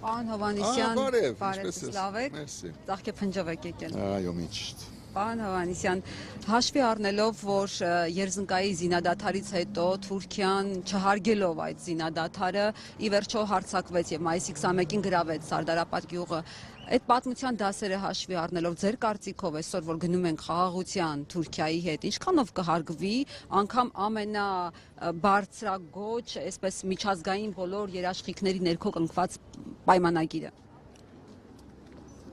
Պարոն Հովհաննիսյան, բարև, բարև, լավ եք, Մերսի։ ծաղկե փնջով եք եկել։ Այո, միշտ։ Պարոն Հովհաննիսյան, հաշվի առնելով, որ Երզնկայի զինադադարից հետո Թուրքիան չհարգելով այդ զինադադարը ի վերջո հարձակվեց եւ մայիսի 21-ին գրավեց Սարդարապատ գյուղը, այդ պատմության դասերը հաշվի առնելով, ձեր կարծիքով այսօր որ գնում ենք խաղաղության Թուրքիայի հետ, ինչքանով կհարգվի անգամ ամենաբարձրագոչ, այսպես միջազգային բոլոր երաշխիքների ներքո կնքված պայմանագիրը։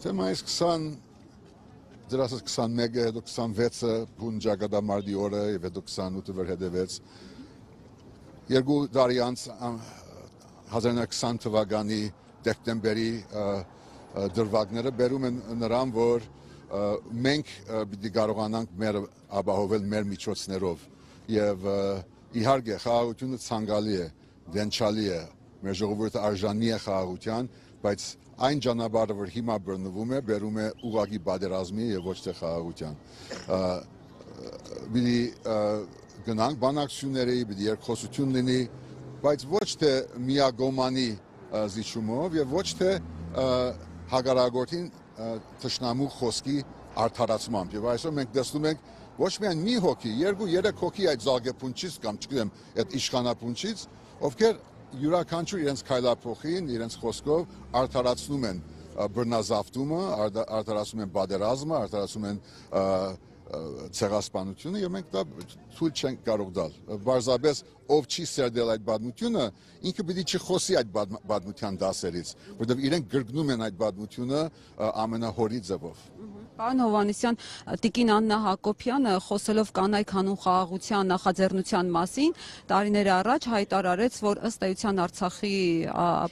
Թե մայիս 20 դրասս 21-ը, հետո 26-ը բուն ճակատամարտի օրը եւ հետո 28-ը վեր հետևեց։ Երկու տարի անց 1920 թվականի դեկտեմբերի դրվագները բերում են նրան, որ մենք պիտի կարողանանք մեր ապահովել մեր միջոցներով եւ իհարկե խաղաղությունը ցանկալի է, դենչալի է, մեր ժողովուրդը արժանի է խաղաղության, բայց այն ճանապարհը, որ հիմա բռնվում է, բերում է ուղղակի պատերազմի եւ ոչ թե խաղաղության։ Պիտի գնանք բանակցությունների, պիտի երկխոսություն լինի, բայց ոչ թե միագոմանի զիջումով եւ ոչ թե հակառակորդին թշնամու խոսքի արդարացմամբ։ Եվ այսօր մենք տեսնում ենք ոչ միայն մի հոգի, 2-3 հոգի այդ զարգեպունչից կամ չգիտեմ, այդ իշխանապունչից, ովքեր յուրաքանչյուր իրենց քայլափոխին, իրենց խոսքով արդարացնում են բռնազավթումը, արդարացնում են պատերազմը, արդարացնում են ցեղասպանությունը եւ մենք դա թույլ չենք կարող տալ։ Բարձրապես ով չի սերդել այդ պատմությունը, ինքը պիտի չխոսի այդ պատմության դասերից, որովհետեւ իրենք գրգնում են այդ պատմությունը ամենահորի ձևով։ Պարոն Հովհաննիսյան, Տիկին Աննա Հակոբյանը խոսելով կանայք հանուն խաղաղության նախաձեռնության մասին տարիներ առաջ հայտարարեց, որ ըստ էության Արցախի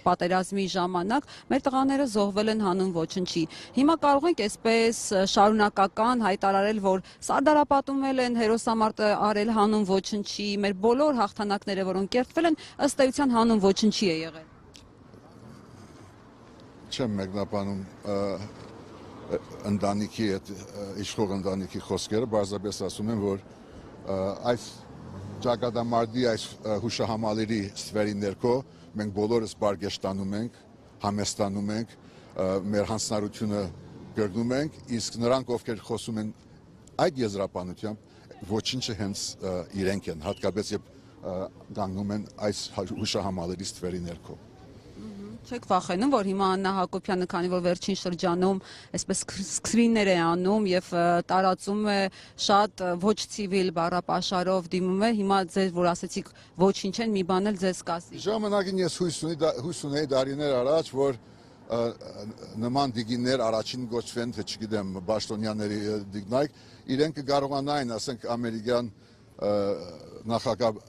պատերազմի ժամանակ մեր տղաները զոհվել են հանուն ոչնչի։ Հիմա կարող ենք այսպես շարունակական հայտարարել, որ Սարդարապատում են հերոսամարտը արել հանուն ոչնչի, մեր բոլոր հաղթանակները, որոնք կերտվել են, ըստ էության հանուն ոչնչի է եղել։ Չեմ մեկնաբանում ընտանիքի այդ իշխող ընտանիքի խոսքերը, բարձրապես ասում են, որ այս ճակատամարտի այս հուշահամալիրի սֆերի ներքո մենք բոլորս բարգեշտանում ենք, համեստանում ենք, մեր հանձնարարությունը գրգնում ենք, իսկ նրանք, ովքեր խոսում են այդ եզրափանությամբ, ոչինչը հենց իրենք են, հատկապես երբ կանգնում են այս հուշահամալիրի սֆերի ներքո։ Չեք վախենում, որ հիմա Աննա Հակոբյանը, քանի որ վերջին շրջանում այսպես սկրիններ է անում եւ տարածում է շատ ոչ ցիվիլ բառապաշարով դիմում է, հիմա ձեր որ ասեցիք ոչինչ են, մի բան էլ ձեզ կասի։ Ժամանակին ես հույս ունեի տարիներ առաջ, որ նման դիգիններ առաջին գոչվեն, թե չգիտեմ, Պաշտոնյաների դիգնայք, իրենք կկարողանային, ասենք, ամերիկյան նախագահ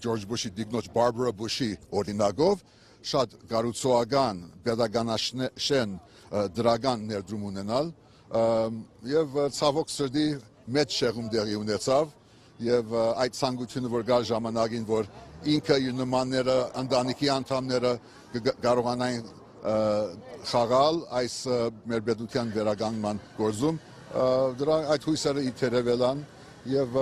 Ջորջ Բուշի դիգնոջ Բարբարա Բուշի օրինակով շատ կառուցողական, pedagogical դրական ներդրում ունենալ եւ ցավոք սրտի մեծ շեղում տեղի ունեցավ եւ այդ ցանկությունը որ գալ ժամանակին որ ինքը իր նմանները ընտանիքի անդամները կարողանային խաղալ այս մեր պետության վերականգնման գործում դրա այդ հույսերը իթերևել են եւ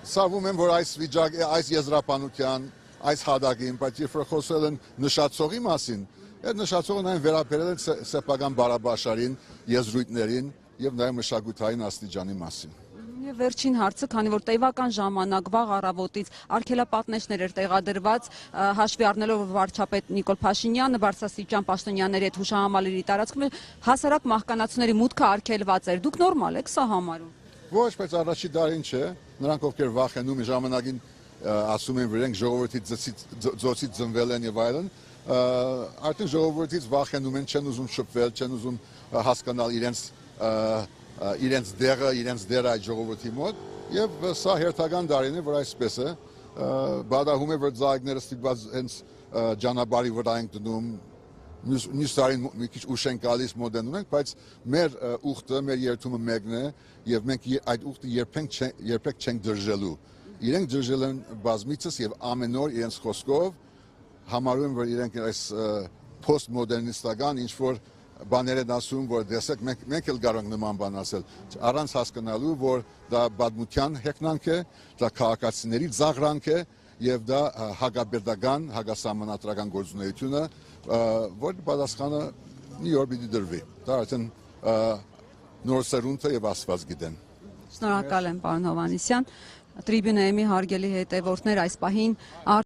ցավում եմ որ այս վիճակը այս եզրափանության այս հադագին, բայց երբ խոսել են նշացողի մասին, այդ նշացողը նաև վերաբերել են սեփական բարաբաշարին, եզրույթներին եւ նաև մշակութային աստիճանի մասին։ Եվ վերջին հարցը, քանի որ տևական ժամանակ վաղ առավոտից արգելապատնեշներ էր տեղադրված, հաշվի առնելով որ վարչապետ Նիկոլ Փաշինյանը բարձրաստիճան պաշտոնյաների հետ հուշահամալիրի տարածքում հասարակ մահկանացուների մուտքը արգելված էր։ Դուք նորմալ եք սա համարում։ Ոչ, բայց առաջի դարին չէ, նրանք ովքեր վախենում են ժամանակին ասում են վրենք ժողովրդի ձոցից ծնվել են եւ այլն, արդեն ժողովրդից վախենում են, չեն ուզում շփվել, չեն ուզում հասկանալ իրենց դերը, իրենց դերը այդ ժողովրդի մոտ եւ սա հերթական տարին է, որ այսպես է, բադահում է, որ ծաղիկները ստիպված հենց ճանապարհի վրա են դնում, մյուս տարին մի քիչ ուշ են գալիս մոդենում ենք, բայց մեր ուխտը, մեր երթումը մեկն է եւ մենք այդ ուխտը երբեք չենք դրժելու։ Իրենք դրժել են բազմիցս եւ ամեն օր իրենց խոսքով համարում են, որ իրենք այս պոստմոդեռնիստական ինչ որ բաներ են ասում, որ դեսեք մենք էլ կարող ենք նման բան ասել, առանց հասկանալու, որ դա պատմության հեգնանք է, դա քաղաքացիների ծաղրանք է եւ դա հագաբերդական, հագասահմանադրական գործունեությունը, որ պատասխանը մի օր պիտի դրվի։ Դա արդեն նոր սերունդը եւ Աստված գիտեն։ Շնորհակալ եմ, պարոն Հովհաննիսյան։ Տրիբյուն AM-ի հարգելի հետևորդներ, այս պահին